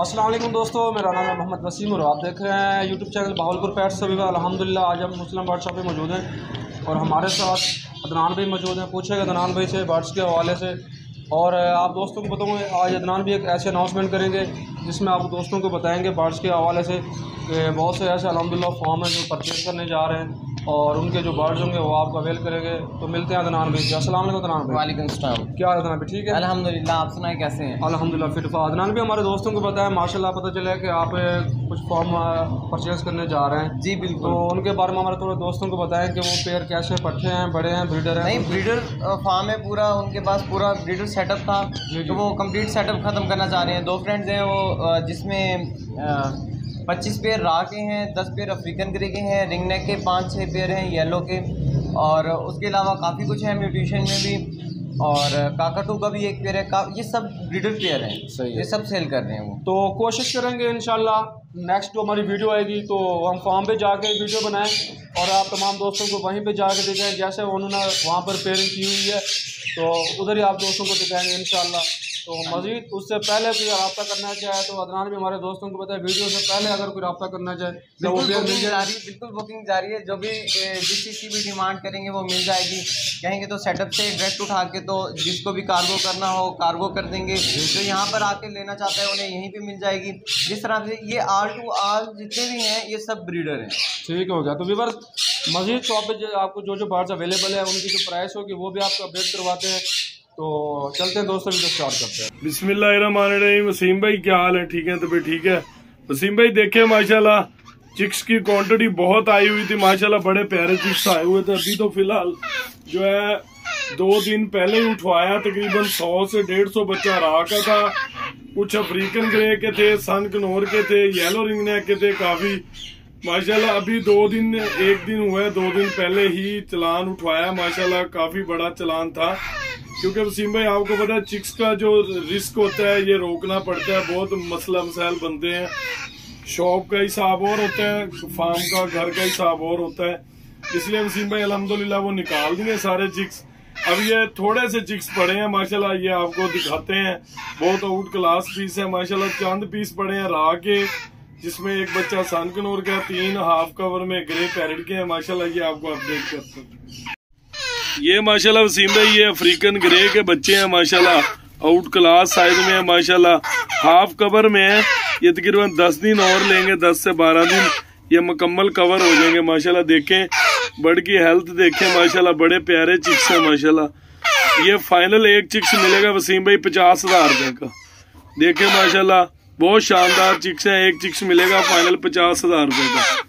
अस्सलाम वालेकुम दोस्तों, मेरा नाम है मोहम्मद वसीम और आप देख रहे हैं यूट्यूब चैनल बहावलपुर पेट्स। सभी का अल्हम्दुलिल्लाह आज हम मुस्लिम बर्ड शॉप पे मौजूद हैं और हमारे साथ अदनान भाई मौजूद हैं। पूछेगा अदनान भाई से बर्ड्स के हवाले से और आप दोस्तों को बताऊँगा। आज अदनान भी एक ऐसे अनाउंसमेंट करेंगे जिसमें आप दोस्तों को बताएँगे बर्ड्स के हवाले से कि बहुत से ऐसे अल्हम्दुलिल्लाह फॉर्म हैं जो परचेज़ करने जा रहे हैं और उनके जो बर्ड्स होंगे वो आपको अवेल करेंगे। तो मिलते हैं अदनान भाई। अस्सलाम वालेकुम अदनान भाई। वालेकुम सलाम। क्या हाल अदनान भाई? ठीक है अल्हम्दुलिल्लाह, आप सुनाए कैसे हैं? अल्हम्दुलिल्लाह फिट फा। अदनान भी हमारे दोस्तों को बताया माशाल्लाह, पता चला है कि आप कुछ फॉर्म परचेज करने जा रहे हैं। जी बिल्कुल। तो उनके बारे में हमारे थोड़े दोस्तों को बताएं कि वो पेयर कैसे पट्टे हैं, बड़े हैं, ब्रीडर हैं? नहीं, ब्रीडर फार्म है पूरा, उनके पास पूरा ब्रीडर सेटअप था तो वो कंप्लीट सेटअप ख़त्म करना चाह रहे हैं। 2 फ्रेंड्स हैं वो जिसमें 25 पेयर रा के हैं, 10 पेयर अफ्रीकन ग्रे के हैं, रिंग नेक के 5-6 पेयर हैं येलो के, और उसके अलावा काफ़ी कुछ है म्यूटेशन में भी, और काकाटू का भी एक पेयर है। ये सब ब्रीडर पेयर हैं। सही है। ये सब सेल कर रहे हैं वो। तो कोशिश करेंगे इंशाल्लाह नेक्स्ट जो हमारी वीडियो आएगी तो हम फार्म पे जाके वीडियो बनाएं और आप तमाम दोस्तों को वहीं पे जाके दिखाएं जैसे उन्होंने वहाँ पर पेयरिंग की हुई है, तो उधर ही आप दोस्तों को दिखाएंगे इंशाल्लाह। तो मज़ीद उससे पहले कोई रब्ता करना चाहे तो अदनान भी हमारे दोस्तों को बताए वीडियो से पहले अगर कोई रब्ता करना चाहे तो वो बिल्कुल बुकिंग जारी है। जो भी जिस चीज़ की भी डिमांड करेंगे वो मिल जाएगी। कहेंगे तो सेटअप से डायरेक्ट उठा के तो जिसको भी कार्गो करना हो कार्गो कर देंगे। जो यहाँ पर आके लेना चाहता है उन्हें यहीं पे मिल जाएगी। जिस तरह से ये ऑल टू ऑल जितने भी हैं ये सब ब्रीडर हैं। ठीक हो गया। तो व्यूअर्स मज़ीद शॉप पे आपको जो बर्ड्स अवेलेबल है उनकी जो प्राइस होगी वो भी आपको अपडेट करवाते हैं। तो चलते हैं दोस्तों, वीडियो स्टार्ट करते हैं। बिस्मिल्लाहिर्रहमानिर्रहीम। वसीम भाई क्या हाल है? ठीक है, तो भाई ठीक है। वसीम भाई देखे माशाल्लाह चिक्स की क्वांटिटी बहुत आई हुई थी माशाल्लाह, बड़े प्यारे चिक्स आए हुए थे। अभी तो फिलहाल जो है 2 दिन पहले ही उठवाया, तकरीबन 100 से 150 बच्चा रहा का था। कुछ अफ्रीकन ग्रे के थे, सन कनौर के थे, येलो रिंग नेक के थे काफी माशाल्लाह। अभी 1 दिन हुआ है, 2 दिन पहले ही चलान उठवाया माशाल्लाह, काफी बड़ा चलान था। क्योंकि वसीम भाई आपको पता है चिक्स का जो रिस्क होता है ये रोकना पड़ता है, बहुत मसला मसाइल बनते हैं। शॉप का हिसाब और होता है, फार्म का घर का हिसाब और होता है, इसलिए वसीम भाई अल्हम्दुलिल्लाह वो निकाल दिए सारे चिक्स। अब ये थोड़े से चिक्स पड़े हैं माशाल्लाह, ये आपको दिखाते हैं। बहुत आउट क्लास पीस है माशाल्लाह, चंद पीस पड़े हैं रा के, जिसमें एक बच्चा सनकनौर का, 3 हाफ कवर में ग्रे पैरेट के हैं माशाल्लाह। ये आपको अपडेट करते हैं। ये माशाल्लाह वसीम भाई ये अफ्रीकन ग्रे के बच्चे हैं माशाल्लाह, आउट क्लास साइज में है माशाल्लाह, हाफ कवर में है। ये तकरीबन 10 दिन और लेंगे, 10 से 12 दिन ये मुकम्मल कवर हो जाएंगे माशाल्लाह। देखें बर्ड की हेल्थ देखें माशाल्लाह, बड़े प्यारे चिक्स हैं माशाल्लाह। ये फाइनल एक चिक्स मिलेगा वसीम भाई 50,000 रुपए का। देखें माशाल्लाह बहुत शानदार चिक्स है, एक चिक्स मिलेगा फाइनल 50,000 रुपए का।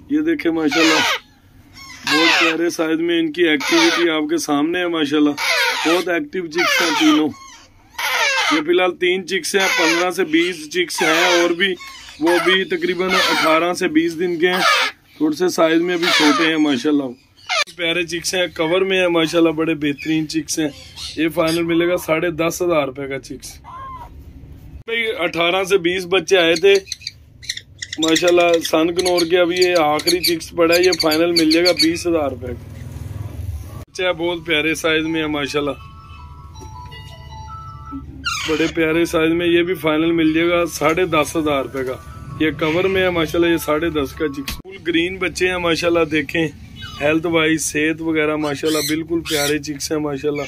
ये देखे माशाल्लाह बहुत प्यारे साइज में, इनकी एक्टिविटी आपके सामने है माशाल्लाह, बहुत एक्टिव चिक्स हैं तीनों। ये फिलहाल 3 चिक्स हैं, 15 से 20 चिक्स हैं और भी वो भी तकरीबन 18 से 20 दिन के हैं, थोड़े से साइज में भी छोटे हैं माशाल्लाह। प्यारे चिक्स हैं, कवर में है माशाल्लाह, बड़े बेहतरीन चिक्स हैं। ये फाइनल मिलेगा 10,500 रुपए का चिक्स। भाई 18 से 20 बच्चे आए थे माशाल्लाह सनकनौर के, अभी ये आखिरी चिक्स पड़ा है, ये फाइनल मिल जाएगा 20,000 रुपए का। बच्चा बहुत प्यारे साइज में है माशाल्लाह, बड़े प्यारे साइज में, ये भी फाइनल मिल जाएगा 10,500 रुपए का। ये कवर में है माशाल्लाह, ये 10.5 का चिक्स। फुल ग्रीन बच्चे हैं माशाल्लाह, देखें हेल्थ वाइज सेहत वगैरह माशाल्लाह बिल्कुल प्यारे चिक्स हैं माशाल्लाह,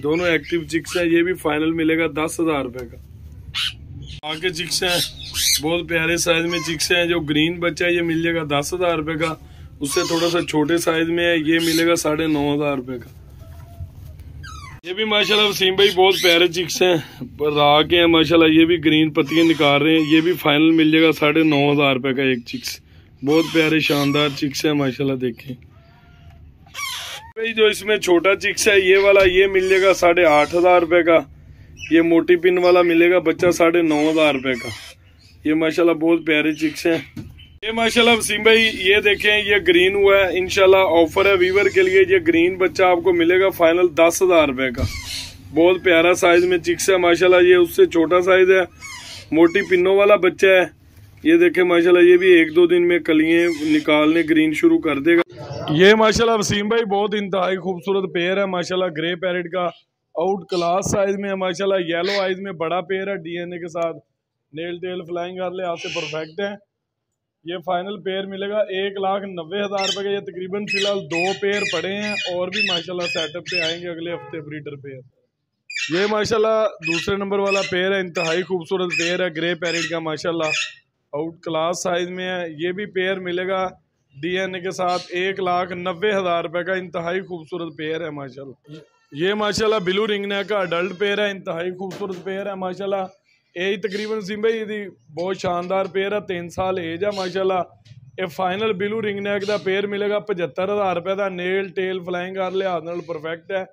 दोनों एक्टिव चिक्स हैं। ये भी फाइनल मिलेगा 10,000 रुपए का। आगे चिक्स हैं, बहुत प्यारे साइज में चिक्स हैं। जो ग्रीन बच्चा है ये मिल जाएगा 10,000 रुपए का, उससे थोड़ा सा छोटे साइज में है, ये मिलेगा 9,500 रुपए का। ये भी माशाल्लाह वसीम भाई बहुत प्यारे चिक्स हैं, राग के हैं माशाल्लाह। ये भी ग्रीन पत्तियां निकाल रहे हैं। ये भी फाइनल मिल जाएगा 9,500 रुपए का एक चिक्स। बहुत प्यारे शानदार चिक्स है माशाल्लाह। देखें भाई जो इसमें छोटा चिक्स है ये वाला, ये मिल जाएगा 8,500 रुपए का। ये मोटी पिन वाला मिलेगा बच्चा 9,500 रुपए का। ये माशाल्लाह बहुत प्यारे चिक्स हैं। ये माशाल्लाह वसीम भाई ये देखें, ये ग्रीन हुआ है, इंशाल्लाह ऑफर है वीवर के लिए। ये ग्रीन बच्चा आपको मिलेगा फाइनल 10,000 रुपए का। बहुत प्यारा साइज में चिक्स है माशाल्लाह। ये उससे छोटा साइज है, मोटी पिनों वाला बच्चा है। ये देखें माशाल्लाह, ये भी 1-2 दिन में कलियां निकालने ग्रीन शुरू कर देगा। ये माशाल्लाह वसीम भाई बहुत इंतहाई खूबसूरत पेयर है माशाल्लाह। ग्रे पैरेट का आउट क्लास साइज में है माशाल्लाह। येलो आइज में बड़ा पेयर है, डीएनए के साथ नेल टेल फ्लाइंग आर्ले आपसे परफेक्ट है। ये फाइनल पेयर मिलेगा 1,90,000 रुपए का। ये तकरीबन फिलहाल 2 पेयर पड़े हैं और भी माशाल्लाह सेटअप पे आएंगे अगले हफ्ते ब्रीडर पेयर। ये माशाल्लाह दूसरे नंबर वाला पेयर है, इंतहाई खूबसूरत पेयर है ग्रे पैरेट का माशाल्लाह। आउट क्लास साइज में है। ये भी पेयर मिलेगा डीएनए के साथ 1,90,000 रुपए का। इंतहाई खूबसूरत पेयर है माशाल्लाह। ये माशाल्लाह ब्लू रिंगनेक का अडल्ट पेयर है, इंतहाई खूबसूरत पेयर है माशाल्लाह। एज तकरीबन सिम भाई ये बहुत शानदार पेयर है, 3 साल एज है माशाल्लाह। ये फाइनल ब्लू रिंगनेक का पेयर मिलेगा 75,000 रुपए का। नेल टेल फ्लाइंग कर लिहाज नाल परफेक्ट है।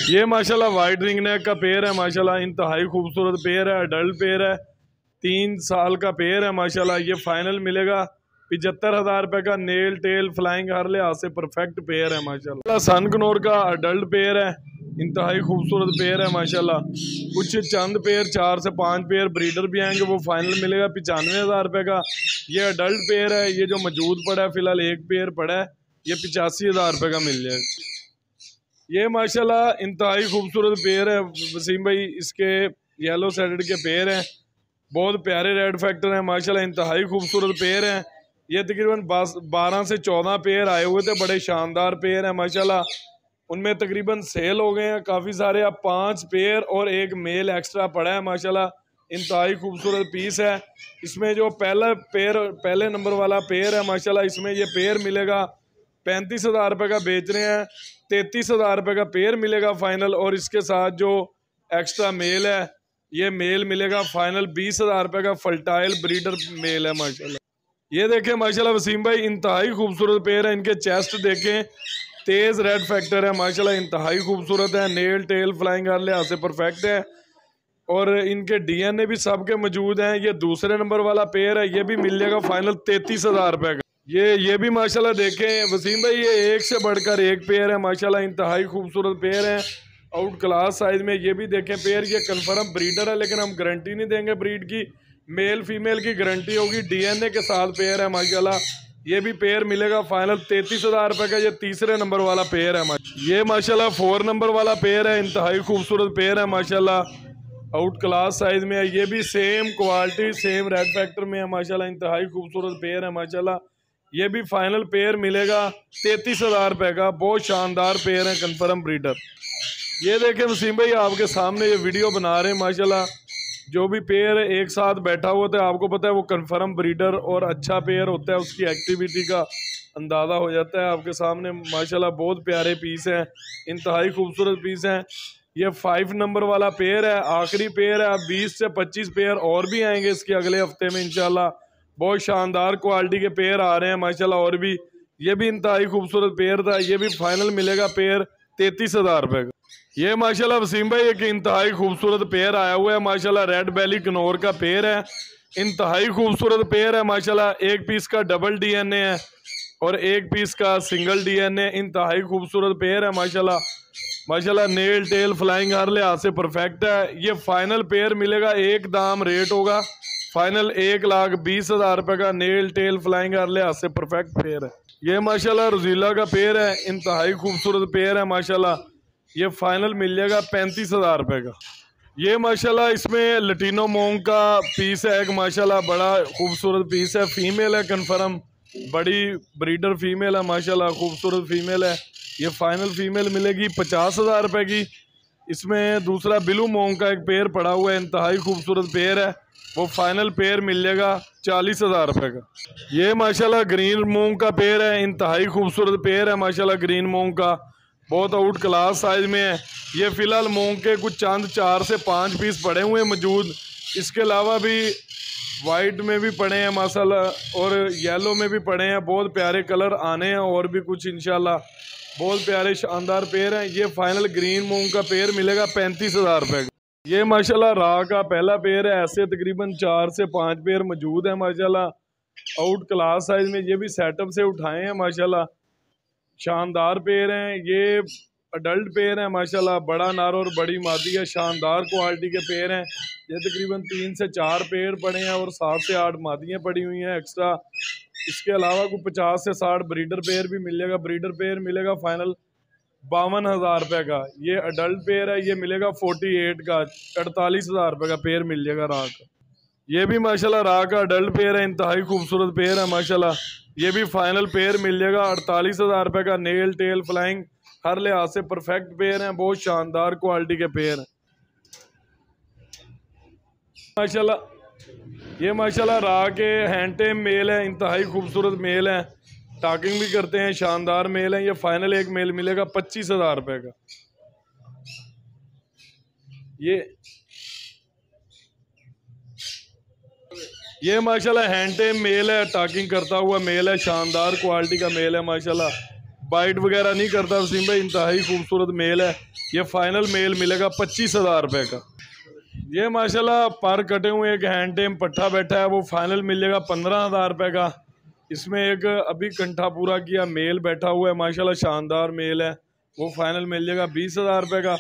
ये माशाल्लाह वाइट रिंगनेक का पेयर है माशाल्लाह। इंतहाई खूबसूरत पेयर है, अडल्ट पेयर है, 3 साल का पेयर है माशाल्लाह। ये फाइनल मिलेगा 75,000 रुपए का। नेल टेल फ्लाइंग हर लिहाज से परफेक्ट पेयर है माशाल्लाह। सनकनोर का अडल्ट पेयर है, इंतहाई खूबसूरत पेयर है माशाल्लाह। कुछ चंद पेयर 4 से 5 पेयर ब्रीडर भी आएंगे, वो फाइनल मिलेगा 95,000 रुपए का। ये अडल्ट पेयर है, ये जो मौजूद पड़ा है फिलहाल 1 पेयर पड़ा है, ये 85,000 रुपए का मिल जाएगा। ये माशाल्लाह इंतहाई खूबसूरत पेयर है वसीम भाई। इसके येलो सैडेड के पेयर हैं, बहुत प्यारे रेड फैक्टर हैं माशाल्लाह। इंतहाई खूबसूरत पेयर हैं। ये तकरीबन 12 से 14 पेयर आए हुए थे, बड़े शानदार पेयर हैं माशाल्लाह। उनमें तकरीबन सेल हो गए हैं काफ़ी सारे। अब 5 पेयर और 1 मेल एक्स्ट्रा पड़ा है माशाल्लाह। इंतहाई खूबसूरत पीस है। इसमें जो पहले नंबर वाला पेयर है माशाल्लाह, इसमें ये पेयर मिलेगा 35,000 रुपये का बेच रहे हैं। 33,000 रुपये का पेयर मिलेगा फाइनल। और इसके साथ जो एक्स्ट्रा मेल है, ये मेल मिलेगा फाइनल 20,000 रुपये का। फर्टाइल ब्रीडर मेल है माशाल्लाह। ये देखें माशाल्लाह वसीम भाई, इंतहाई खूबसूरत पेयर है। इनके चेस्ट देखें, तेज रेड फैक्टर है माशाल्लाह, इंतहाई खूबसूरत है। नेल टेल फ्लाइंग हर लिहाज से परफेक्ट है और इनके डीएनए भी सबके मौजूद हैं। ये दूसरे नंबर वाला पेयर है, ये भी मिल जाएगा फाइनल 33,000 रुपये का। ये भी माशाल्लाह देखें वसीम भाई, ये एक से बढ़कर एक पेयर है माशाल्लाह। इंतहाई खूबसूरत पेयर है आउट क्लास साइज में। ये भी देखें पेयर, ये कन्फर्म ब्रीडर है, लेकिन हम गारंटी नहीं देंगे ब्रीड की। मेल फीमेल की गारंटी होगी, डीएनए के साथ पेयर है माशाल्लाह। ये भी पेयर मिलेगा फाइनल 33,000 रुपये का। ये तीसरे नंबर वाला पेयर है माशाल्लाह। ये माशाल्लाह 4 नंबर वाला पेयर है, इंतहाई खूबसूरत पेयर है माशाल्लाह। आउट क्लास साइज में है। ये भी same quality same red factor में है माशाल्लाह। इंतहाई खूबसूरत पेयर है माशाल्लाह। ये भी फाइनल पेयर मिलेगा 33,000 रुपये का। बहुत शानदार पेयर है, कन्फर्म ब्रीडर। ये देखें वसीम भाई, आपके सामने ये वीडियो बना रहे हैं माशाल्लाह। जो भी पेयर एक साथ बैठा हुआ था, आपको पता है वो कन्फर्म ब्रीडर और अच्छा पेयर होता है, उसकी एक्टिविटी का अंदाज़ा हो जाता है। आपके सामने माशाल्लाह बहुत प्यारे पीस हैं, इंतहाई खूबसूरत पीस हैं। ये 5 नंबर वाला पेयर है, आखिरी पेयर है। 20 से 25 पेयर और भी आएंगे इसके अगले हफ्ते में इंशाल्लाह। बहुत शानदार क्वालिटी के पेयर आ रहे हैं माशाल्लाह। और भी ये भी इंतहाई खूबसूरत पेयर था। ये भी फाइनल मिलेगा पेयर 33,000 रुपये का। ये माशाल्लाह वसीम भाई एक इंतहाई खूबसूरत पेयर आया हुआ है माशाल्लाह। रेड बेली कनौर का पेयर है, इंतहाई खूबसूरत पेयर है माशाल्लाह। 1 पीस का डबल डीएनए है और 1 पीस का सिंगल डीएनए। इंतहाई खूबसूरत पेयर है माशाल्लाह। माशाल्लाह नेल टेल फ्लाइंग हर लिहाज से परफेक्ट है। ये फाइनल पेयर मिलेगा, एक दाम रेट होगा फाइनल 1,20,000 रुपये का। नेल टेल फ्लाइंग हर लिहाज से परफेक्ट पेयर है। ये माशाल्लाह रोजीला का पेयर है, इंतहाई खूबसूरत पेयर है माशाल्लाह। ये फाइनल मिल जाएगा 35,000 रुपये का। ये माशाल्लाह इसमें लटीनो मोंग का पीस है एक माशाल्लाह, बड़ा खूबसूरत पीस है। फीमेल है कन्फर्म, बड़ी ब्रीडर फीमेल है माशाल्लाह, खूबसूरत फीमेल है। ये फाइनल फीमेल मिलेगी 50,000 रुपये की। इसमें दूसरा ब्लू मोंग का एक पेयर पड़ा हुआ है, इंतहाई खूबसूरत पेयर है, वो फाइनल पेयर मिल जाएगा 40,000 रुपये का। ये माशाल्लाह ग्रीन मूंग का पेयर है, इंतहाई खूबसूरत पेयर है माशाल्लाह ग्रीन मूंग का। बहुत आउट क्लास साइज में है। ये फ़िलहाल मूंग के कुछ चंद 4 से 5 पीस पड़े हुए हैं मौजूद। इसके अलावा भी वाइट में भी पड़े हैं माशाल्लाह और येलो में भी पड़े हैं। बहुत प्यारे कलर आने हैं और भी कुछ इंशाल्लाह। बहुत प्यारे शानदार पेड़ हैं। ये फाइनल ग्रीन मूंग का पेड़ मिलेगा 35,000 रुपये का। ये माशाल्लाह राह का पहला पेड़ है। ऐसे तकरीबन 4 से 5 पेड़ मौजूद हैं माशाल्लाह आउट क्लास साइज में। ये भी सेटअप से उठाए हैं माशाल्लाह। शानदार पेड़ हैं। ये अडल्ट पेड़ है माशाल्लाह। बड़ा नर और बड़ी मादी है। शानदार क्वालिटी के पेड़ हैं। ये तकरीबन 3 से 4 पेड़ पड़े हैं और 7 से 8 मादियाँ पड़ी हुई हैं एक्स्ट्रा। इसके अलावा कुछ 50 से 60 ब्रीडर पेड़ भी मिलेगा। ब्रीडर पेड़ मिलेगा फाइनल 52,000 रुपये का। ये अडल्ट पेड़ है। ये मिलेगा 48 का। 48,000 रुपये का पेड़ मिल जाएगा राह का। ये भी माशाल्लाह राह का अडल्ट पेड़ है। इंतहाई खूबसूरत पेड़ है माशाल्लाह। ये भी फाइनल पेड़ मिल जाएगा 48,000 रुपये का। नेल टेल फ्लाइंग हर लिहाज से परफेक्ट पेड़ हैं। बहुत शानदार क्वालिटी के पेड़ हैं माशाल्लाह। ये माशाल्लाह राह के हैंडटेम मेल है। इंतहाई खूबसूरत मेल है। टाकिंग भी करते हैं। शानदार मेल है। ये फाइनल एक मेल मिलेगा 25,000 रुपये का। ये माशाल्लाह हैंडटेम मेल है। टाकिंग करता हुआ मेल है। शानदार क्वालिटी का मेल है माशाल्लाह। बाइट वगैरह नहीं करता वसीम भाई। इंतहाई खूबसूरत मेल है। ये फाइनल मेल मिलेगा 25,000 रुपये का। ये माशाल्लाह पर कटे हुए एक हैंडटेम पट्ठा बैठा है। वो फाइनल मिलेगा 15,000 रुपये का। इसमें एक अभी कंठा पूरा किया मेल बैठा हुआ है माशाल्लाह। शानदार मेल है। वो फाइनल मिल जाएगा 20,000 रुपये का।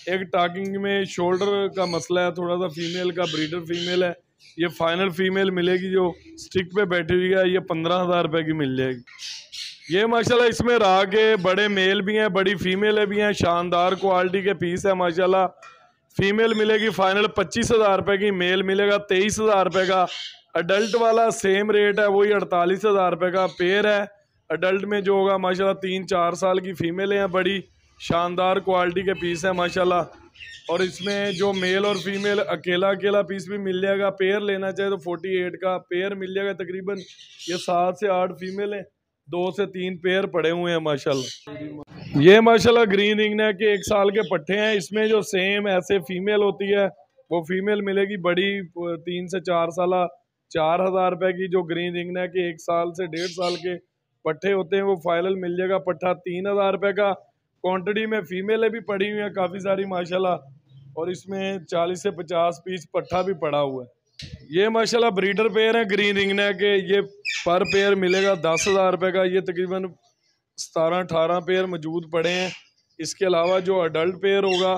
एक टाकिंग में शोल्डर का मसला है थोड़ा सा। फीमेल का ब्रीडर फीमेल है। ये फाइनल फीमेल मिलेगी जो स्टिक पे बैठी हुई है। ये 15,000 रुपये की मिल जाएगी। ये माशाल्लाह इसमें राह के बड़े मेल भी हैं बड़ी फीमेल भी हैं। शानदार क्वालिटी के पीस है माशाल्लाह। फीमेल मिलेगी फाइनल 25,000 रुपये की। मेल मिलेगा 23,000 रुपये का। अडल्ट वाला सेम रेट है वही 48,000 रुपये का पेयर है। अडल्ट में जो होगा माशाल्लाह 3-4 साल की फीमेलें हैं। बड़ी शानदार क्वालिटी के पीस है माशाल्लाह। और इसमें जो मेल और फीमेल अकेला पीस भी मिल जाएगा। पेयर लेना चाहे तो 48 का पेयर मिल जाएगा तकरीबन। ये 7 से 8 फीमेल हैं। 2 से 3 पेयर पड़े हुए हैं माशाल्लाह। ये माशाल्लाह ग्रीन रिंगनेक के 1 साल के पट्टे हैं। इसमें जो सेम ऐसे फीमेल होती है वो फीमेल मिलेगी बड़ी 3 से 4 साल 4,000 रुपये की। जो ग्रीन रिंगनेक के 1 साल से 1.5 साल के पट्टे होते हैं वो फाइनल मिल जाएगा पट्ठा 3,000 रुपये का। क्वांटिटी में फीमेलें भी पड़ी हुई हैं काफ़ी सारी माशाल्लाह। और इसमें 40 से 50 पीस पट्ठा भी पड़ा हुआ है। ये माशाल्लाह ब्रीडर पेयर है ग्रीन रिंगनेक के। ये पर पेयर मिलेगा 10,000 रुपये का। ये तकरीबन 17-18 पेयर मौजूद पड़े हैं। इसके अलावा जो अडल्ट पेयर होगा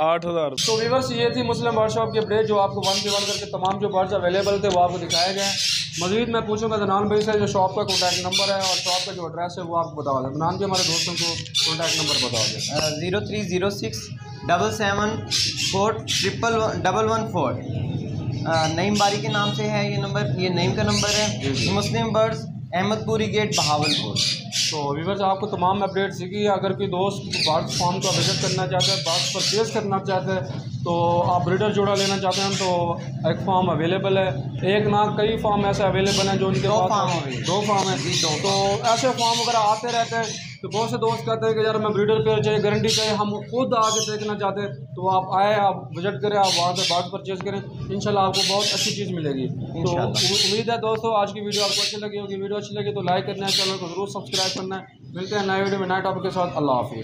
8,000। तो व्यूअर्स ये थी मुस्लिम बर्ड शॉप की अपडेट जो आपको 1 by 1 करके तमाम जो बर्ड्स अवेलेबल थे वो आपको दिखाए गए हैं। मज़ीद मैं पूछूंगा दनान भाई से जो शॉप का कॉन्टैक्ट नंबर है और शॉप का जो एड्रेस है वो आपको बता दें। दनान भी हमारे दोस्तों को कॉन्टैक्ट नंबर बता दें। 0306 77 114 नईम बारी के नाम से है ये नंबर। ये नईम का नंबर है। मुस्लिम बर्ड्स अहमदपुरी गेट बहावलपुर। तो व्यूअर्स आपको तमाम अपडेट सीखी। अगर कोई दोस्त बर्ड्स फार्म का विजिट करना चाहता है बर्ड्स परचेज करना चाहते हैं तो आप ब्रीडर जोड़ा लेना चाहते हैं तो एक फार्म अवेलेबल है। एक ना कई फार्म ऐसे अवेलेबल हैं जो उनके पास 2 फार्म है। तो ऐसे फार्म वगैरह आते रहते हैं। तो बहुत से दोस्त कहते हैं कि यार मैं ब्रीडर पेयर चाहिए गारंटी चाहिए हम खुद आके देखना चाहते हैं तो आप आए आप विजिट करें आप वहाँ से बर्ड परचेज करें। इंशाल्लाह आपको बहुत अच्छी चीज़ मिलेगी। तो उम्मीद है दोस्तों आज की वीडियो आपको अच्छी लगी होगी। वीडियो अच्छी लगी तो लाइक करना है चैनल को जरूर सब्सक्राइब करना है। मिलते हैं नए वीडियो में नए टॉपिक के साथ। अल्लाह हाफिज़।